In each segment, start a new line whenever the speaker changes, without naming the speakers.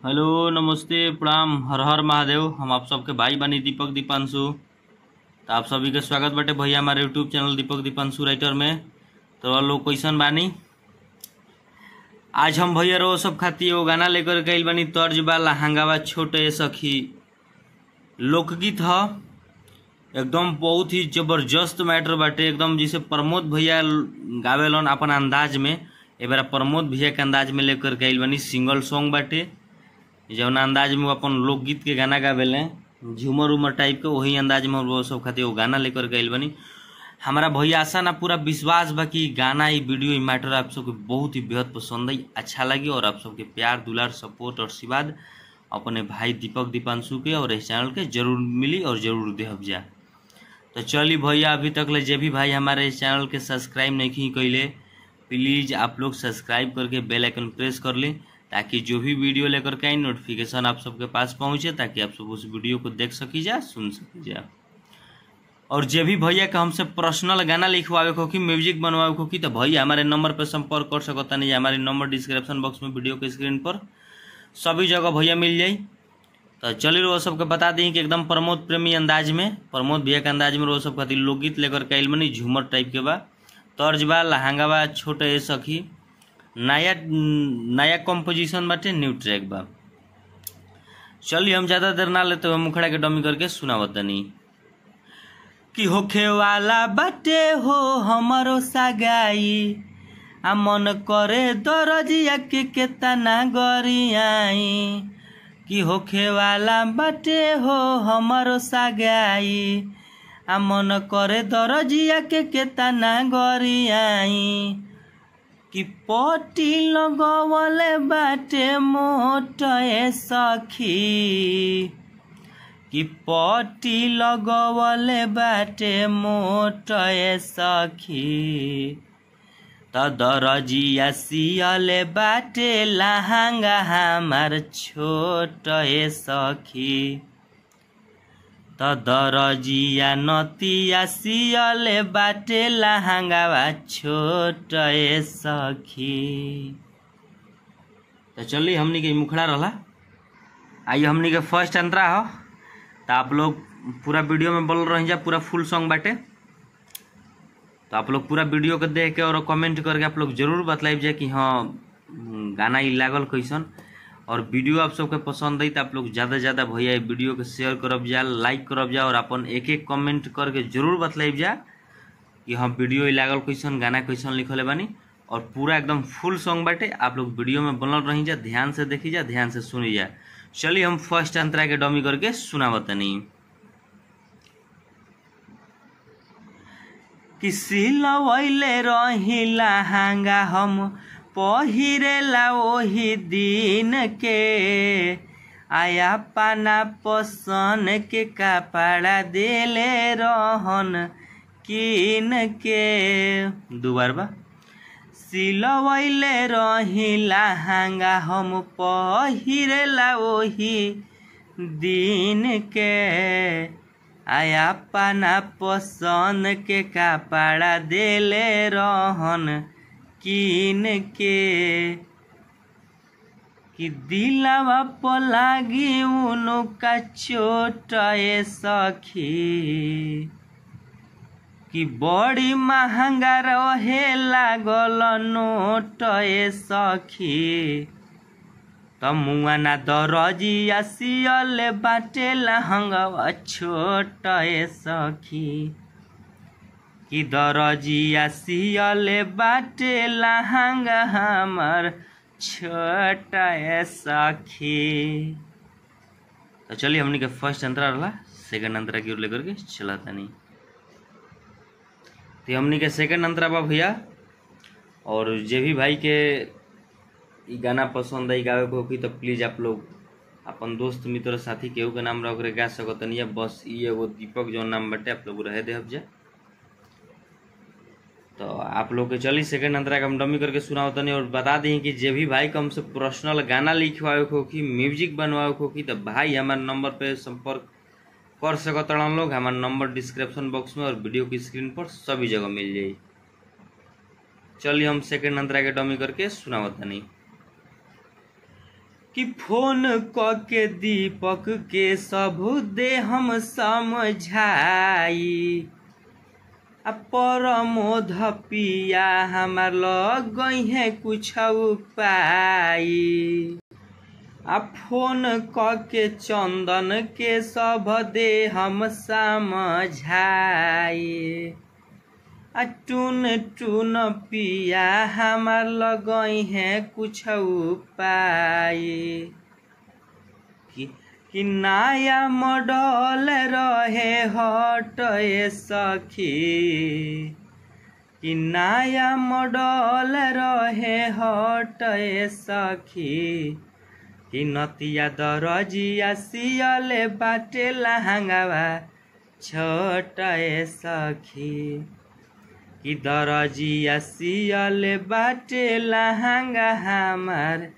Hello, नमस्ते, प्रणाम, हर हर महादेव। हम आप सबके भाई बानी दीपक दीपांशु। तो आप सभी के स्वागत बाटे भैया हमारे यूट्यूब चैनल दीपक दीपांशु राइटर में। तो लोग क्वेश्चन बानी, आज हम भैया रो सब खाती वो गाना लेकर गई बानी, तर्ज बा लहंगावा छोटे सखी। लोकगीत ह, एकदम बहुत ही जबरदस्त मैटर बाटे एकदम, जिसे प्रमोद भैया गावेलन अपन अंदाज में। ए बार प्रमोद भैया के अंदाज में लेकर गई बानी, सिंगल सॉन्ग बाटे जौन अंदाज में वो अपन लोकगीत के गाना गावेले, झूमर उमर टाइप के, वही अंदाज में वो सब खातिर वो गाना लेकर गई बनी। हमारा भैया आशा ना पूरा विश्वास बा कि गाना ये वीडियो मैटर आप सबके बहुत ही बेहद पसंद आई, अच्छा लगी और आप सबके प्यार दुलार सपोर्ट और आशीर्वाद अपने भाई दीपक दीपांशु के और इस चैनल के जरूर मिली और जरूर देहब जा। तो चलिए भैया, अभी तक ले जे भी भाई हमारे इस चैनल के सब्सक्राइब नहीं कैले, प्लीज़ आप लोग सब्सक्राइब करके बेल आइकन प्रेस कर लें, ताकि जो भी वीडियो लेकर के आई नोटिफिकेशन आप सबके पास पहुंचे, ताकि आप सब उस वीडियो को देख सकी जा, सुन सकी जा। और जे भी भैया का हमसे पर्सनल गाना लिखवावे को कि म्यूजिक बनवावे को कि, तो भैया हमारे नंबर पर संपर्क कर सकता नहीं। हमारे नंबर डिस्क्रिप्शन बॉक्स में वीडियो के स्क्रीन पर सभी जगह भैया मिल जाये। तो चलिए वो सबके बता दें कि एकदम प्रमोद प्रेमी अंदाज में, प्रमोद भैया के अंदाज में वो सब खातिर लोकगीत लेकर के आइल बनी, झूमर टाइप के बा, तर्ज बा लहंगावा छोटे सखी, नया कंपोजिशन बाटे, न्यू ट्रैक बा। चलिए हम ज्यादा देर ना लेते हुए मुखड़ा के डमी करके सुनावत नहीं कि होखे वाला बाटे हो हमारो सगाई, आ मन करे दरजिया के केतना गरियाई, कि होखे वाला बाटे हो हमारो सगाई, आ मन करे दरजिया के केतना गरियाई, कि पटी लगवले बाटे मोटे सखी, कि पटी लगवले बाटे मोटे सखी, त दरजिया सियले बाटे लहंगा हमार छोटे सखी, त दरजिया नतिया सियले बाटे लहंगावा छोटे सखी। तो चलिए हमनी के मुखड़ा रहा, आइए हमनी के फर्स्ट अंतरा हो। तो आप लोग पूरा वीडियो में बोल रहे हैं, पूरा फुल सॉन्ग बाटे, तो आप लोग पूरा वीडियो को देख के और कमेंट करके आप लोग जरूर बतलाइब जाए कि हाँ गाना ही लागल कैसन। और वीडियो आप सबके पसंद आई तो आप लोग ज़्यादा से ज़्यादा भैया वीडियो के शेयर करब जा, लाइक करब जा, और अपन एक एक कमेंट करके जरूर बतलाइब जा कि हाँ वीडियो ही लागल कैसन, गाना कैसन लिखले बानी। और पूरा एकदम फुल सॉन्ग बाटे, आप लोग वीडियो में बनल रही जा, ध्यान से देखी जा, ध्यान से सुनी जा। चलिए हम फर्स्ट अंतरा के डमी करके सुनावत नहीं कि सिलवैले रही लहंगा हम पहिरेला ओही दिन के, आया पाना पसन के कपड़ा देले रहन किन के। दोबार बा, सिलवैले रही लहंगा हम पहिरेला ओही दिन के, आया पाना पसन के कपड़ा देले रहन किन के, कि दिलवा पर लागी उनका चोट सखी, कि बड़ी महंगा रहे लागल नोट सखी, त मुआना दरजिया सियले बाटे लहंगावा छोट सखी, कि दरजिया सियले बाटे लहंगा हमार छोटा सखी। तो चलिए हमने के फर्स्ट अंतरा रहा, सेकंड अंतरा की ओर लेकर के चला था नहीं। तो हमने के सेकंड अंतरा बा भैया, और जे भी भाई के ई गाना पसंद आई गावे को की, तो प्लीज आप लोग अपन दोस्त मित्र साथी केहू के नाम रख गा सकत नहीं, बस ये एगो दीपक जो नाम बटे आप लोग रहे देहब जा। तो आप लोग के चलिए सेकंड अंतरा का हम डमी करके सुनाओ तनी, और बता दी कि जे भी भाई को हमसे पर्सनल गाना लिखवावे को की, म्यूजिक बनवावे को की, तो भाई हमारे नंबर पे संपर्क कर सकत लोग। हमारा नंबर डिस्क्रिप्शन बॉक्स में और वीडियो की स्क्रीन पर सभी जगह मिल जाए। चलिए हम सेकंड अंतरा के डमी करके सुनावत नहीं। कि फोन क के दीपक के सब दे हम समझाई आ परमोध पिया हमार लग गई है कुछ उपाय आ फोन क के चंदन के सब दे हम समझाई आ टून टून पिया हमार लगई है कुछ उपाय कि नया मॉडल रहे हट सखी कि नया मॉडल रहे हट सखी कि नतिया दरजिया सियले बाटे लहंगावा छोट सखी कि दरजिया सियले बाटे लहंगा हमार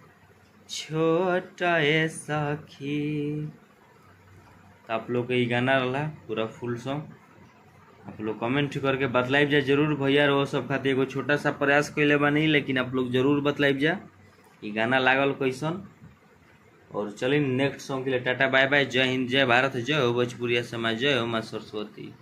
छोट सखी। तो आप लोग के ये गाना रहा पूरा फुल सॉन्ग आप लोग कमेंट करके बतलाइब जा जरूर भैया। वो सब खातिर एगो छोटा सा प्रयास कैले बानी लेकिन आप लोग जरूर बतलाइब जा ये गाना लागल कैसन। और चलिए नेक्स्ट सॉन्ग के लिए टाटा बाय बाय। जय हिंद, जय भारत, जय हो भोजपुरिया समाज, जय हो माँ सरस्वती।